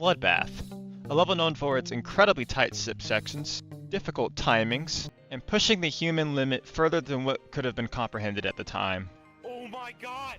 Bloodbath, a level known for its incredibly tight ship sections, difficult timings, and pushing the human limit further than what could have been comprehended at the time. Oh my god!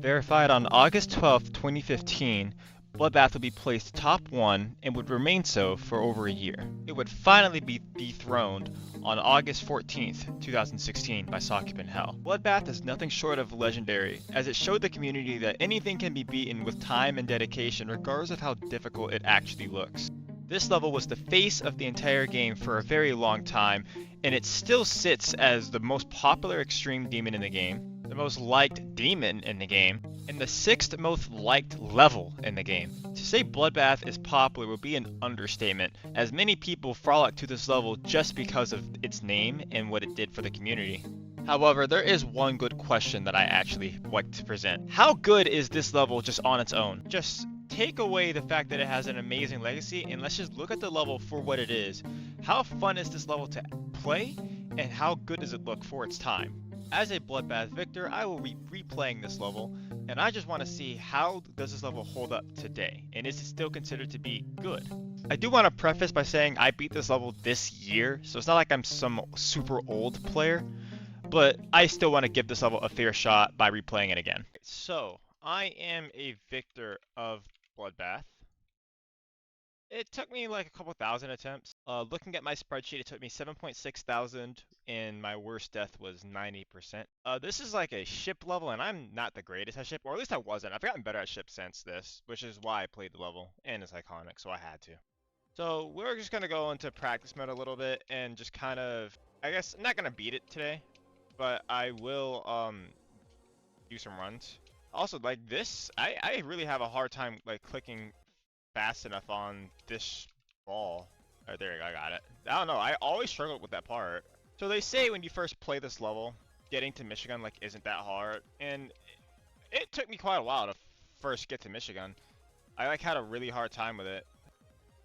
Verified on August 12, 2015, Bloodbath would be placed top 1 and would remain so for over a year. It would finally be dethroned on August 14th, 2016 by Sockupin Hell. Bloodbath is nothing short of legendary, as it showed the community that anything can be beaten with time and dedication regardless of how difficult it actually looks. This level was the face of the entire game for a very long time, and it still sits as the most popular extreme demon in the game, the most liked demon in the game, and the 6th most liked level in the game. To say Bloodbath is popular would be an understatement, as many people frolic to this level just because of its name and what it did for the community. However, there is one good question that I actually like to present. How good is this level just on its own? Just take away the fact that it has an amazing legacy and let's just look at the level for what it is. How fun is this level to play, and how good does it look for its time? As a Bloodbath victor, I will be replaying this level, and I just want to see how does this level hold up today, and is it still considered to be good? I do want to preface by saying I beat this level this year, so it's not like I'm some super old player, but I still want to give this level a fair shot by replaying it again. So, I am a victor of Bloodbath. It took me like a couple thousand attempts. Looking at my spreadsheet, it took me 7.6 thousand, and my worst death was 90%. This is like a ship level, and I'm not the greatest at ship, or at least I wasn't. I've gotten better at ship since this, which is why I played the level, and it's iconic, so I had to. So we're just gonna go into practice mode a little bit, and just kind of, I guess, I'm not gonna beat it today, but I will do some runs. Also, like this, I really have a hard time like clicking fast enough on this ball. Oh, there you go, I got it. I don't know, I always struggled with that part. So they say when you first play this level, getting to Michigan like isn't that hard, and it took me quite a while to first get to Michigan. I like had a really hard time with it.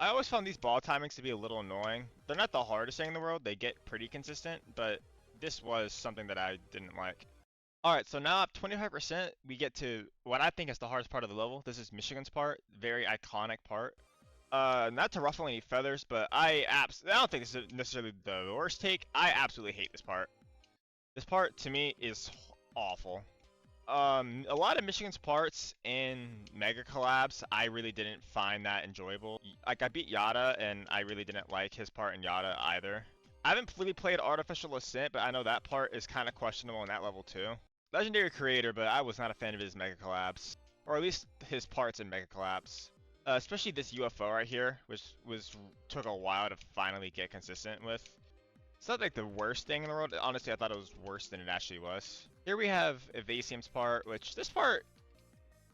I always found these ball timings to be a little annoying. They're not the hardest thing in the world, they get pretty consistent, but this was something that I didn't like. Alright, so now at 25%, we get to what I think is the hardest part of the level. This is Michigan's part, very iconic part. Not to ruffle any feathers, but I don't think this is necessarily the worst take. I absolutely hate this part. This part, to me, is awful. A lot of Michigan's parts in Mega Collabs, I really didn't find that enjoyable. Like, I beat Yada, and I really didn't like his part in Yada either. I haven't really played Artificial Ascent, but I know that part is kind of questionable in that level too. Legendary creator, but I was not a fan of his Mega Collabs. Or at least his parts in Mega Collabs. Especially this UFO right here, which took a while to finally get consistent with. It's not like the worst thing in the world. Honestly, I thought it was worse than it actually was. Here we have Evasium's part, which this part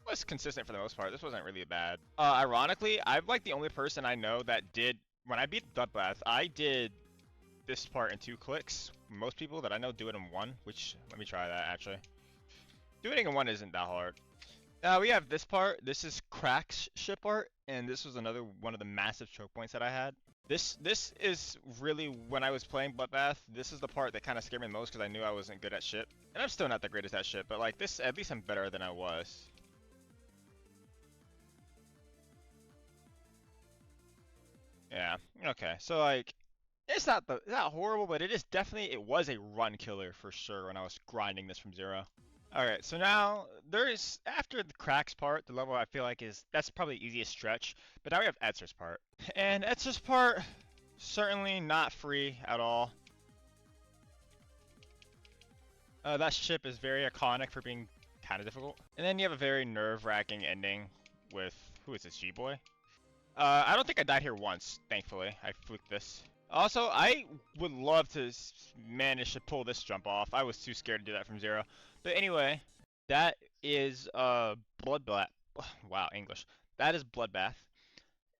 was consistent for the most part. This wasn't really bad. Ironically, I'm like the only person I know that did, when I beat Bloodbath, I did this part in 2 clicks. Most people that I know do it in 1, which, let me try that actually. Doing it in 1 isn't that hard. Now we have this part. This is Crack's ship art, and this was another one of the massive choke points that I had. This is really, when I was playing Bloodbath, this is the part that kind of scared me the most because I knew I wasn't good at ship. And I'm still not the greatest at ship, but like this, at least I'm better than I was. Yeah, okay, so like, it's not horrible, but it was a run killer for sure when I was grinding this from 0. Alright, so now after the cracks part, the level I feel like that's probably the easiest stretch, but now we have Etzer's part. And Etzer's part, certainly not free at all. That ship is very iconic for being kind of difficult. And then you have a very nerve-wracking ending with, who is this, G-Boy? I don't think I died here once, thankfully. I fluked this. Also, I would love to manage to pull this jump off. I was too scared to do that from 0. But anyway, that is Bloodbath. Wow, English. That is Bloodbath.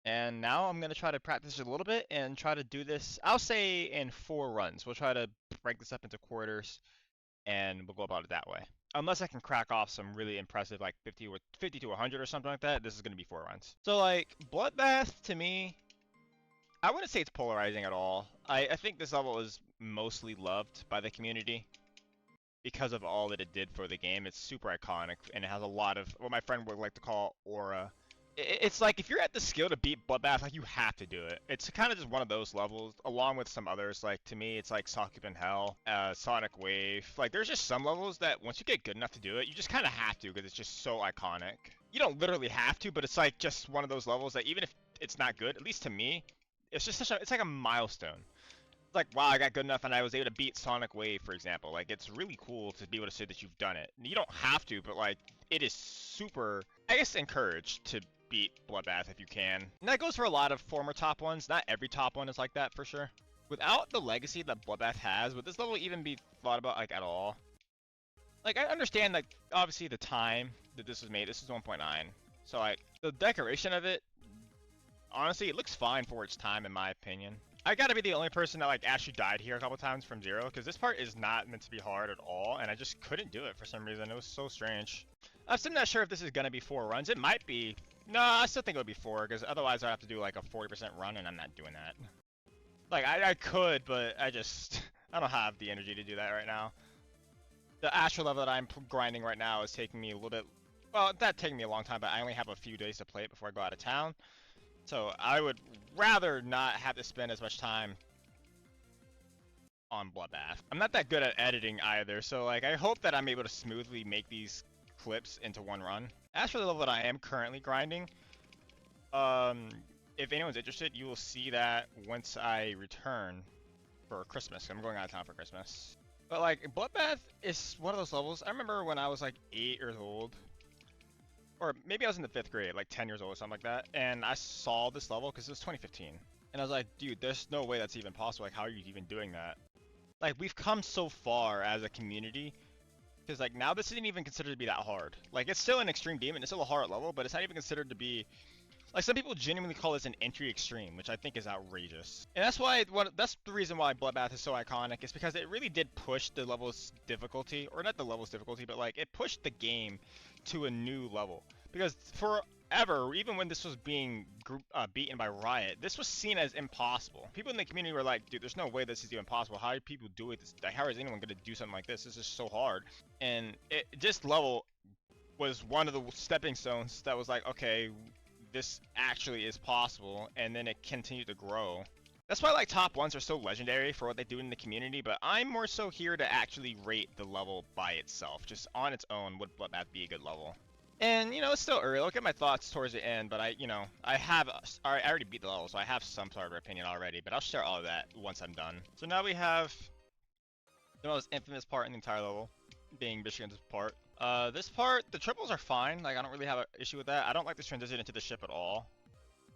And now I'm going to try to practice a little bit and try to do this, I'll say in 4 runs. We'll try to break this up into quarters, and we'll go about it that way. Unless I can crack off some really impressive, like 50 to 100 or something like that, this is going to be 4 runs. So, like, Bloodbath, to me, I wouldn't say it's polarizing at all. I think this level is mostly loved by the community. because of all that it did for the game. It's super iconic, and it has a lot of what my friend would like to call aura. It's like if you're at the skill to beat Bloodbath, like you have to do it. It's kind of just one of those levels, along with some others. Like to me, it's like Sock in Hell, Sonic Wave. Like there's just some levels that once you get good enough to do it, you just kind of have to because it's just so iconic. You don't literally have to, but it's like just one of those levels that even if it's not good, at least to me, it's just it's like a milestone. It's like, wow, I got good enough and I was able to beat Sonic Wave, for example. Like, it's really cool to be able to say that you've done it. You don't have to, but like, it is super, I guess, encouraged to beat Bloodbath if you can. And that goes for a lot of former top ones. Not every top one is like that, for sure. Without the legacy that Bloodbath has, would this level even be thought about, like, at all? Like, I understand, like, obviously the time that this was made. This is 1.9. So, like, the decoration of it, honestly, it looks fine for its time, in my opinion. I gotta be the only person that, like, actually died here a couple times from zero, because this part is not meant to be hard at all, and I just couldn't do it for some reason. It was so strange. I'm still not sure if this is gonna be 4 runs. It might be. No, I still think it would be 4, because otherwise I'd have to do, like, a 40% run, and I'm not doing that. Like, I could, but I just... I don't have the energy to do that right now. The Astro level that I'm grinding right now is taking me a little bit... Well, it's not taking me a long time, but I only have a few days to play it before I go out of town. So I would rather not have to spend as much time on Bloodbath. I'm not that good at editing either, so like I hope that I'm able to smoothly make these clips into one run. As for the level that I am currently grinding, if anyone's interested, you will see that once I return for Christmas. I'm going out of town for Christmas. But like Bloodbath is one of those levels. I remember when I was like 8 years old. Or maybe I was in the 5th grade, like 10 years old or something like that, and I saw this level because it was 2015. And I was like, dude, there's no way that's even possible. Like, how are you even doing that? Like, we've come so far as a community, because, like, now this isn't even considered to be that hard. Like, it's still an extreme demon, it's still a hard level, but it's not even considered to be... Like, some people genuinely call this an entry extreme, which I think is outrageous. And that's why, that's the reason why Bloodbath is so iconic, is because it really did push the level's difficulty, or not the level's difficulty, but, like, it pushed the game to a new level. Because forever, even when this was being beaten by Riot, this was seen as impossible. People in the community were like, dude, there's no way this is even possible. How are people doing this? Like, how is anyone going to do something like this? This is so hard. And this level was one of the stepping stones that was like, okay, this actually is possible, and then it continued to grow. That's why like top ones are so legendary for what they do in the community, but I'm more so here to actually rate the level by itself. Just on its own, would Bloodbath be a good level? And, you know, it's still early. I'll get my thoughts towards the end, but I already beat the level, so I have some sort of opinion already, but I'll share all of that once I'm done. So now we have the most infamous part in the entire level, being Michigan's part. This part, the triples are fine. Like, I don't really have an issue with that. I don't like this transition into the ship at all.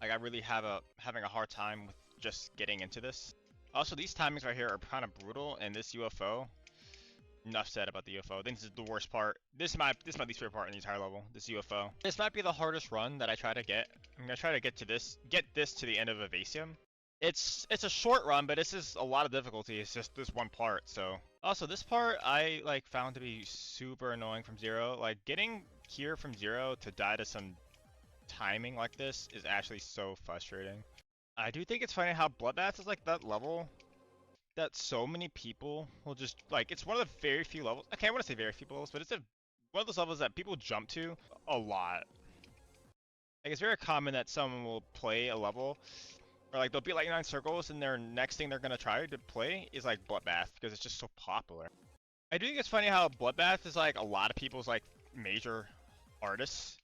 Like, I really having a hard time with just getting into this. Also, these timings right here are kind of brutal, and this UFO. Enough said about the UFO. I think this is the worst part. This is my least favorite part in the entire level. This UFO. This might be the hardest run that I try to get. I'm gonna try to get this to the end of Evasium. It's a short run, but this is a lot of difficulty. It's just this one part. So also this part I like found to be super annoying from zero. Like getting here from zero to die to some timing like this is actually so frustrating. I do think it's funny how Bloodbath is like that level that so many people will just, like, it's one of the very few levels, okay, I want to say very few levels, but it's one of those levels that people jump to a lot. Like, it's very common that someone will play a level, or, like, they'll be like 9 circles, and their next thing they're going to try to play is, like, Bloodbath, because it's just so popular. I do think it's funny how Bloodbath is, like, a lot of people's, like, major artists.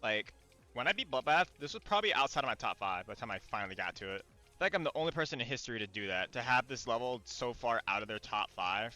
Like, when I beat Bloodbath, this was probably outside of my top 5 by the time I finally got to it. I feel like I'm the only person in history to do that, to have this level so far out of their top 5.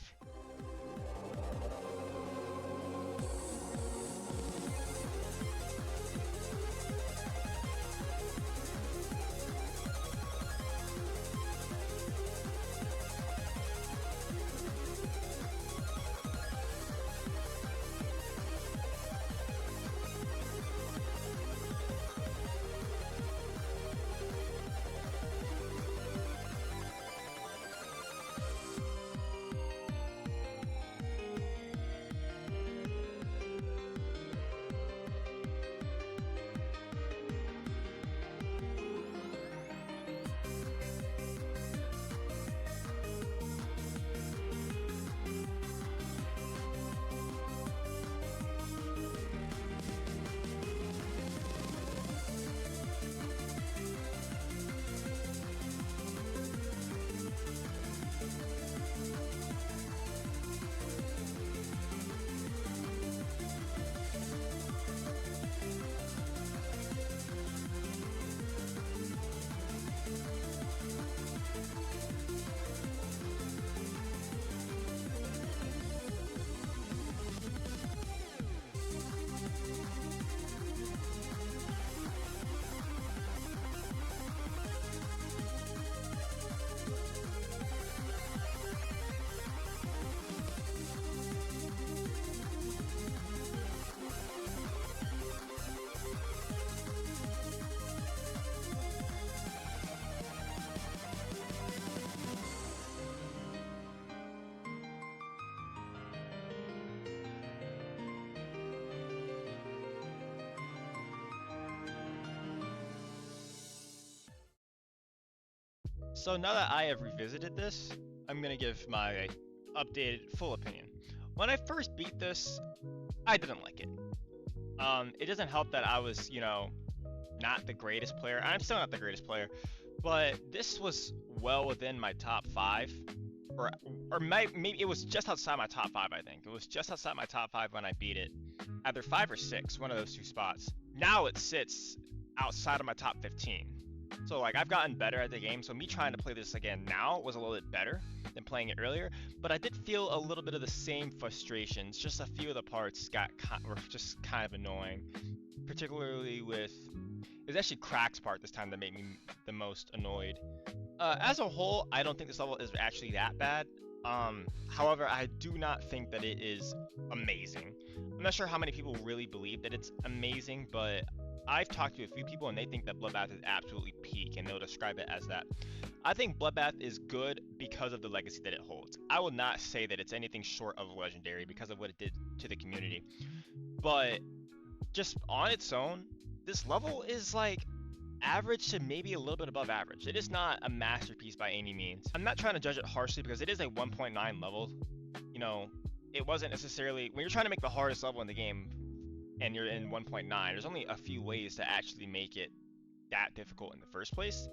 So now that I have revisited this, I'm gonna give my updated full opinion. When I first beat this, I didn't like it. It doesn't help that I was, not the greatest player. I'm still not the greatest player, but this was well within my top 5, or maybe it was just outside my top 5. I think it was just outside my top 5 when I beat it, either 5 or 6, one of those two spots. Now it sits outside of my top 15. So like I've gotten better at the game, so me trying to play this again now was a little bit better than playing it earlier, but I did feel a little bit of the same frustrations. Just a few of the parts were just kind of annoying, particularly with, it was actually Crack's part this time that made me the most annoyed. As a whole, I don't think this level is actually that bad. However, I do not think that it is amazing. I'm not sure how many people really believe that it's amazing, but I've talked to a few people and they think that Bloodbath is absolutely peak, and they'll describe it as that. I think Bloodbath is good because of the legacy that it holds. I will not say that it's anything short of legendary because of what it did to the community, but just on its own, this level is like average to maybe a little bit above average. It is not a masterpiece by any means. I'm not trying to judge it harshly because it is a 1.9 level. It wasn't necessarily, when you're trying to make the hardest level in the game and you're in 1.9, there's only a few ways to actually make it that difficult in the first place,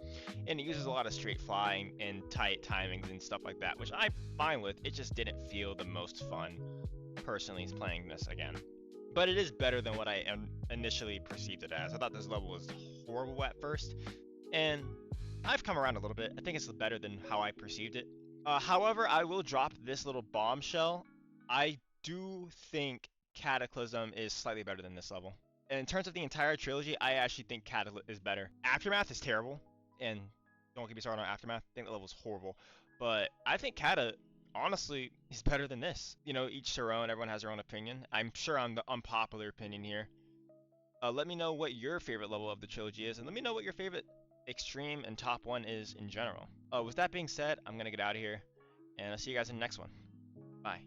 and it uses a lot of straight flying and tight timings and stuff like that, which I'm fine with. It just didn't feel the most fun personally playing this again, but it is better than what I initially perceived it as. I thought this level was horrible at first, and I've come around a little bit. I think it's better than how I perceived it. However, I will drop this little bombshell. I do think Cataclysm is slightly better than this level. And in terms of the entire trilogy, I actually think Cataclysm is better. Aftermath is terrible, and don't get me started on Aftermath. I think the level's horrible. But I think Cata, honestly, is better than this. Each their own. Everyone has their own opinion. I'm sure I'm the unpopular opinion here. Let me know what your favorite level of the trilogy is, and let me know what your favorite extreme and top 1 is in general. With that being said, I'm going to get out of here, and I'll see you guys in the next one. Bye.